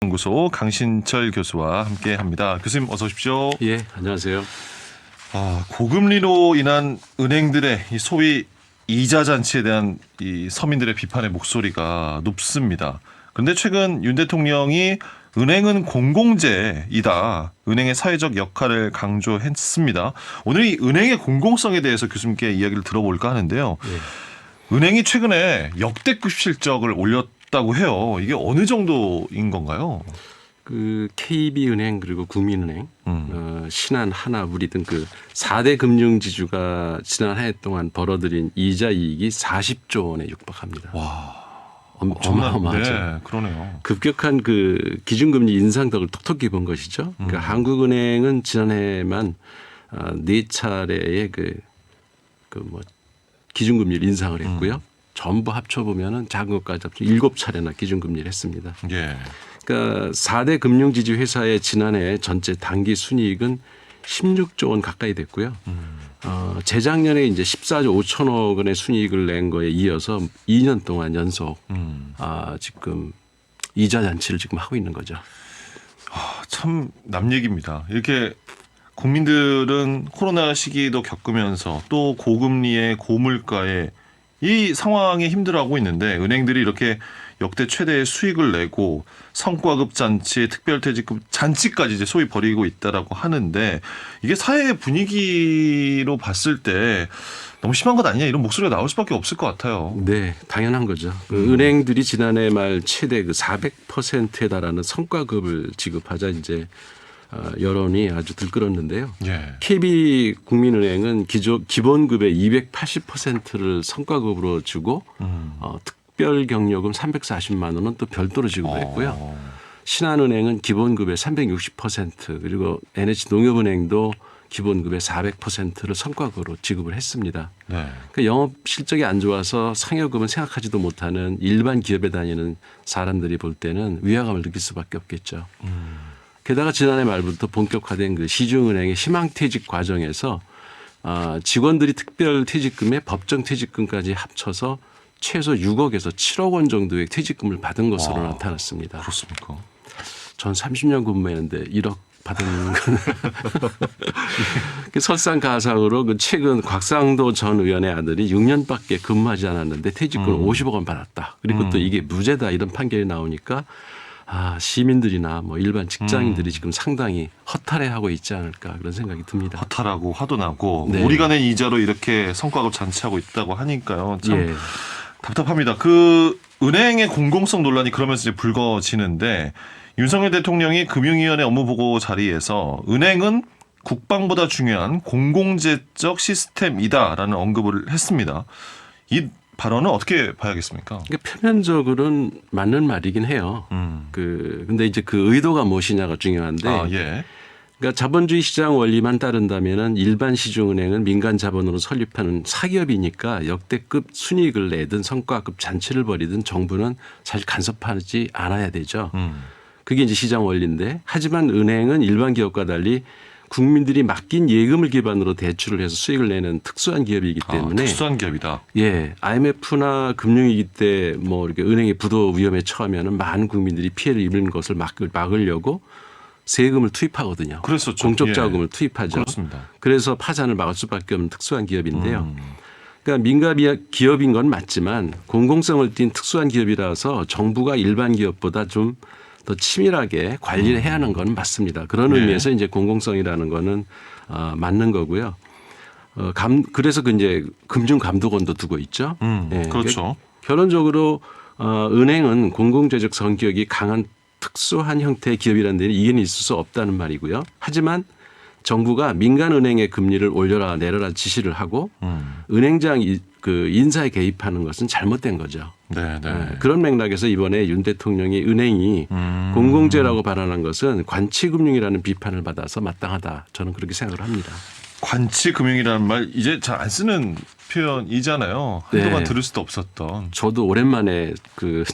연구소 강신철 교수와 함께합니다. 교수님 어서 오십시오. 예, 안녕하세요. 고금리로 인한 은행들의 이 소위 이자 잔치에 대한 이 서민들의 비판의 목소리가 높습니다. 그런데 최근 윤 대통령이 은행은 공공재이다. 은행의 사회적 역할을 강조했습니다. 오늘 이 은행의 공공성에 대해서 교수님께 이야기를 들어볼까 하는데요. 은행이 최근에 역대급 실적을 올렸다고 해요. 이게 어느 정도인 건가요? 그 KB은행 그리고 국민은행, 신한, 하나, 우리 등 그 4대 금융지주가 지난 한 해 동안 벌어들인 이자 이익이 40조 원에 육박합니다. 와, 어마어마하죠. 네, 그러네요. 급격한 그 기준금리 인상덕을 톡톡히 본 것이죠. 그러니까 한국은행은 지난해만 4차례의 기준금리를 인상을 했고요. 전부 합쳐 보면은 작은 것까지 합쳐 7차례나 기준금리를 했습니다. 예. 그러니까 4대 금융지주 회사의 지난해 전체 단기 순이익은 16조 원 가까이 됐고요. 재작년에 이제 14조 5천억 원의 순이익을 낸 거에 이어서 2년 동안 연속 지금 이자 잔치를 지금 하고 있는 거죠. 참 남 얘기입니다. 이렇게 국민들은 코로나 시기도 겪으면서 또 고금리에 고물가에 이 상황에 힘들어하고 있는데 은행들이 이렇게 역대 최대의 수익을 내고 성과급 잔치, 특별퇴직금 잔치까지 이제 소위 벌이고 있다라고 하는데 이게 사회 분위기로 봤을 때 너무 심한 것 아니냐 이런 목소리가 나올 수밖에 없을 것 같아요. 네, 당연한 거죠. 은행들이 지난해 말 최대 400%에 달하는 성과급을 지급하자 이제 여론이 아주 들끓었는데요. 예. KB 국민은행은 기본급의 280%를 성과급으로 주고 특별 경력금 340만 원은 또 별도로 지급했고요. 신한은행은 기본급의 360% 그리고 NH농협은행도 기본급의 400%를 성과급으로 지급을 했습니다. 네. 그러니까 영업 실적이 안 좋아서 상여금은 생각하지도 못하는 일반 기업에 다니는 사람들이 볼 때는 위화감을 느낄 수밖에 없겠죠. 게다가 지난해 말부터 본격화된 그 시중은행의 희망퇴직 과정에서 직원들이 특별퇴직금에 법정퇴직금까지 합쳐서 최소 6억에서 7억 원 정도의 퇴직금을 받은 것으로 나타났습니다. 그렇습니까? 전 30년 근무했는데 1억 받은 건 설상가상으로 그 최근 곽상도 전 의원의 아들이 6년밖에 근무하지 않았는데 퇴직금을 50억 원 받았다. 그리고 또 이게 무죄다 이런 판결이 나오니까 시민들이나 뭐 일반 직장인들이 지금 상당히 허탈해하고 있지 않을까 그런 생각이 듭니다. 허탈하고 화도 나고 네. 우리가 낸 이자로 이렇게 성과급 잔치하고 있다고 하니까요. 참 예. 답답합니다. 그 은행의 공공성 논란이 그러면서 이제 불거지는데 윤석열 대통령이 금융위원회 업무보고 자리에서 은행은 국방보다 중요한 공공재적 시스템이다라는 언급을 했습니다. 이 발언은 어떻게 봐야겠습니까? 그러니까 표면적으로는 맞는 말이긴 해요. 근데 이제 그 의도가 무엇이냐가 중요한데 예. 그러니까 자본주의 시장 원리만 따른다면은 일반 시중은행은 민간 자본으로 설립하는 사기업이니까 역대급 순이익을 내든 성과급 잔치를 벌이든 정부는 사실 간섭하지 않아야 되죠. 그게 이제 시장 원리인데 하지만 은행은 일반 기업과 달리 국민들이 맡긴 예금을 기반으로 대출을 해서 수익을 내는 특수한 기업이기 때문에 특수한 기업이다. 예, IMF나 금융위기 때 뭐 이렇게 은행의 부도 위험에 처하면은 많은 국민들이 피해를 입는 것을 막으려고 세금을 투입하거든요. 그랬었죠. 공적 예. 자금을 투입하죠. 그렇습니다. 그래서 파산을 막을 수밖에 없는 특수한 기업인데요. 그러니까 민간 기업인 건 맞지만 공공성을 띤 특수한 기업이라서 정부가 일반 기업보다 좀 더 치밀하게 관리를 해야 하는 건 맞습니다. 그런 의미에서 이제 공공성이라는 거는 맞는 거고요. 그래서 그 이제 금융감독원도 두고 있죠. 예. 그렇죠. 결론적으로 은행은 공공재적 성격이 강한 특수한 형태의 기업이라는 데는 이견이 있을 수 없다는 말이고요. 하지만 정부가 민간은행의 금리를 올려라 내려라 지시를 하고 은행장 그 인사에 개입하는 것은 잘못된 거죠. 네. 그런 맥락에서 이번에 윤 대통령이 은행이 공공재라고 발언한 것은 관치금융이라는 비판을 받아서 마땅하다. 저는 그렇게 생각을 합니다. 관치금융이라는 말 이제 잘 안 쓰는 표현이잖아요. 한동안 들을 수도 없었던. 저도 오랜만에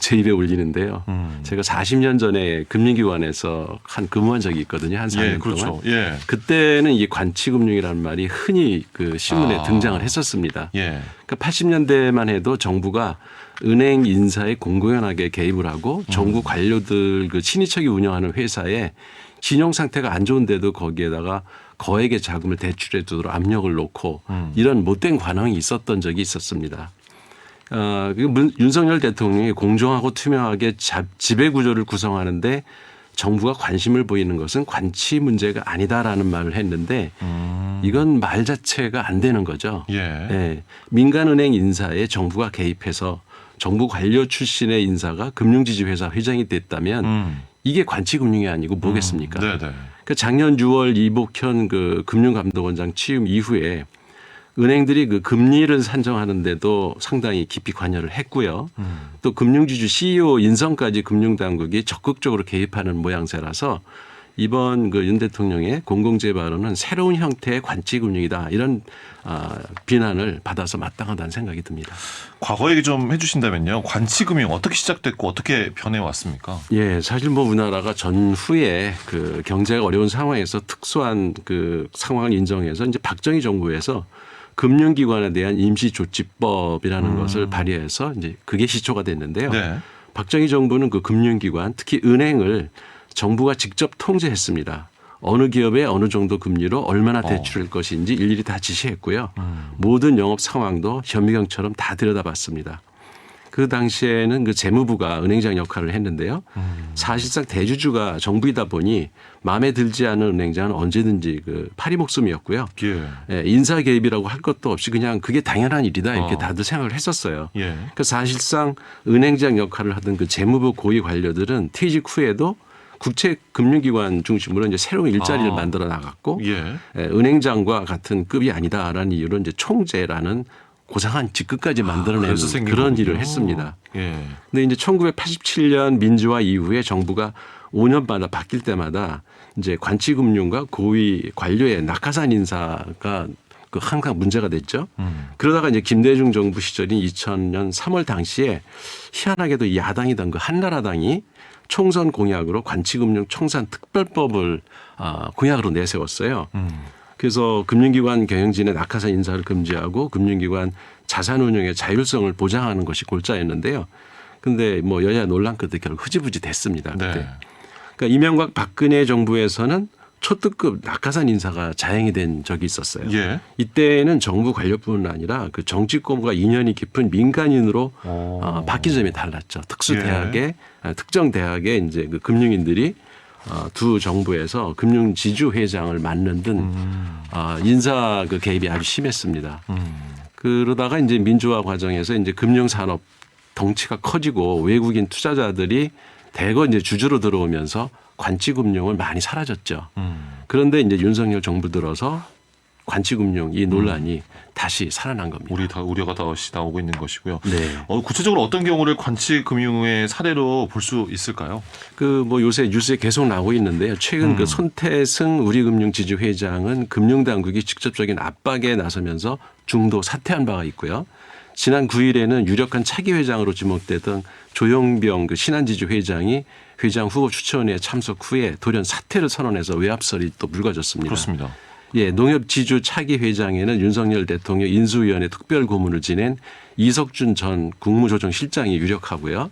제 입에 올리는데요. 제가 40년 전에 금융기관에서 근무한 적이 있거든요. 한 4년 그렇죠. 동안. 예. 그때는 이 관치금융이라는 말이 흔히 그 신문에 등장을 했었습니다. 예. 그러니까 80년대만 해도 정부가 은행 인사에 공공연하게 개입을 하고 정부 관료들 그 친인척이 운영하는 회사에 신용 상태가 안 좋은데도 거기에다가 거액의 자금을 대출해 두도록 압력을 놓고 이런 못된 관행이 있었던 적이 있었습니다. 윤석열 대통령이 공정하고 투명하게 지배 구조를 구성하는데 정부가 관심을 보이는 것은 관치 문제가 아니다라는 말을 했는데 이건 말 자체가 안 되는 거죠. 예. 민간은행 인사에 정부가 개입해서 정부 관료 출신의 인사가 금융지주회사 회장이 됐다면 이게 관치금융이 아니고 뭐겠습니까? 그 작년 6월 이복현 그 금융감독원장 취임 이후에 은행들이 그 금리를 산정하는데도 상당히 깊이 관여를 했고요. 또 금융지주 CEO 인선까지 금융당국이 적극적으로 개입하는 모양새라서 이번 그 윤 대통령의 공공재 발언은 새로운 형태의 관치금융이다 이런 비난을 받아서 마땅하다는 생각이 듭니다. 과거 얘기 좀 해주신다면요. 관치금융 어떻게 시작됐고 어떻게 변해왔습니까? 예, 사실 뭐 우리나라가 전후에 그 경제가 어려운 상황에서 특수한 그 상황을 인정해서 이제 박정희 정부에서 금융기관에 대한 임시조치법이라는 것을 발의해서 이제 그게 시초가 됐는데요. 네. 박정희 정부는 그 금융기관 특히 은행을 정부가 직접 통제했습니다. 어느 기업에 어느 정도 금리로 얼마나 대출할 것인지 일일이 다 지시했고요. 모든 영업 상황도 현미경처럼 다 들여다봤습니다. 그 당시에는 그 재무부가 은행장 역할을 했는데요. 사실상 대주주가 정부이다 보니 마음에 들지 않은 은행장은 언제든지 그 파리 목숨이었고요. 예, 인사 개입이라고 할 것도 없이 그냥 그게 당연한 일이다 이렇게 다들 생각을 했었어요. 그 사실상 은행장 역할을 하던 그 재무부 고위 관료들은 퇴직 후에도 국채금융기관 중심으로 이제 새로운 일자리를 만들어 나갔고 은행장과 같은 급이 아니다라는 이유로 이제 총재라는 고상한 직급까지 만들어내는 그런 일을 했습니다. 그런데 이제 1987년 민주화 이후에 정부가 5년마다 바뀔 때마다 이제 관치금융과 고위 관료의 낙하산 인사가 그 항상 문제가 됐죠. 그러다가 이제 김대중 정부 시절인 2000년 3월 당시에 희한하게도 야당이던 그 한나라당이 총선 공약으로 관치금융 청산 특별법을 공약으로 내세웠어요. 그래서 금융기관 경영진의 낙하산 인사를 금지하고 금융기관 자산 운용의 자율성을 보장하는 것이 골자였는데요. 그런데 뭐 여야 논란 끝에 결국 흐지부지 됐습니다. 그때. 그러니까 이명박 박근혜 정부에서는 초특급 낙하산 인사가 자행이 된 적이 있었어요. 이때는 정부 관료뿐 아니라 그 정치권과 인연이 깊은 민간인으로 바뀐 점이 달랐죠. 특수대학의 특정 대학의 이제 그 금융인들이 두 정부에서 금융지주 회장을 맡는 등 인사 그 개입이 아주 심했습니다. 그러다가 이제 민주화 과정에서 이제 금융산업 덩치가 커지고 외국인 투자자들이 대거 이제 주주로 들어오면서 관치금융을 많이 사라졌죠. 그런데 이제 윤석열 정부 들어서 관치금융 이 논란이 다시 살아난 겁니다. 우려가 다시 나오고 있는 것이고요. 구체적으로 어떤 경우를 관치금융의 사례로 볼 수 있을까요? 그 뭐 요새 뉴스에 계속 나오고 있는데요. 최근 그 손태승 우리금융지주 회장은 금융당국이 직접적인 압박에 나서면서 중도 사퇴한 바가 있고요. 지난 9일에는 유력한 차기 회장으로 지목되던 조용병 그 신한지주 회장이 회장 후보 추천회에 참석 후에 돌연 사퇴를 선언해서 외압설이 또 불거졌습니다. 그렇습니다. 예, 농협지주 차기 회장에는 윤석열 대통령 인수위원회 특별 고문을 지낸 이석준 전 국무조정실장이 유력하고요.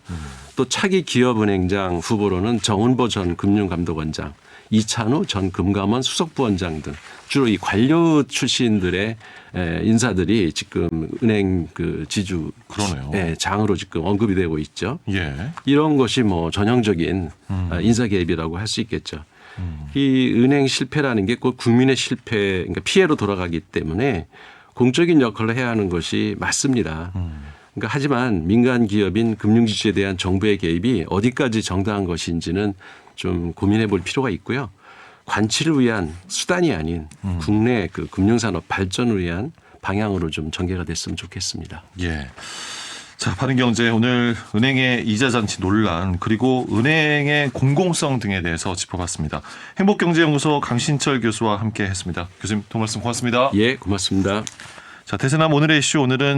또 차기 기업은행장 후보로는 정은보 전 금융감독원장, 이찬우 전 금감원 수석부원장 등 주로 이 관료 출신들의 인사들이 지금 은행 그 지주 장으로 지금 언급이 되고 있죠. 이런 것이 뭐 전형적인 인사 개입이라고 할 수 있겠죠. 이 은행 실패라는 게 꼭 국민의 실패, 그러니까 피해로 돌아가기 때문에 공적인 역할을 해야 하는 것이 맞습니다. 그러니까 하지만 민간 기업인 금융지주에 대한 정부의 개입이 어디까지 정당한 것인지는 좀 고민해 볼 필요가 있고요. 관치를 위한 수단이 아닌 국내 그 금융산업 발전을 위한 방향으로 좀 전개가 됐으면 좋겠습니다. 자, 바른경제 오늘 은행의 이자잔치 논란 그리고 은행의 공공성 등에 대해서 짚어봤습니다. 행복경제연구소 강신철 교수와 함께했습니다. 교수님 도움 말씀 고맙습니다. 예, 고맙습니다. 자, 대세남 오늘의 이슈 오늘은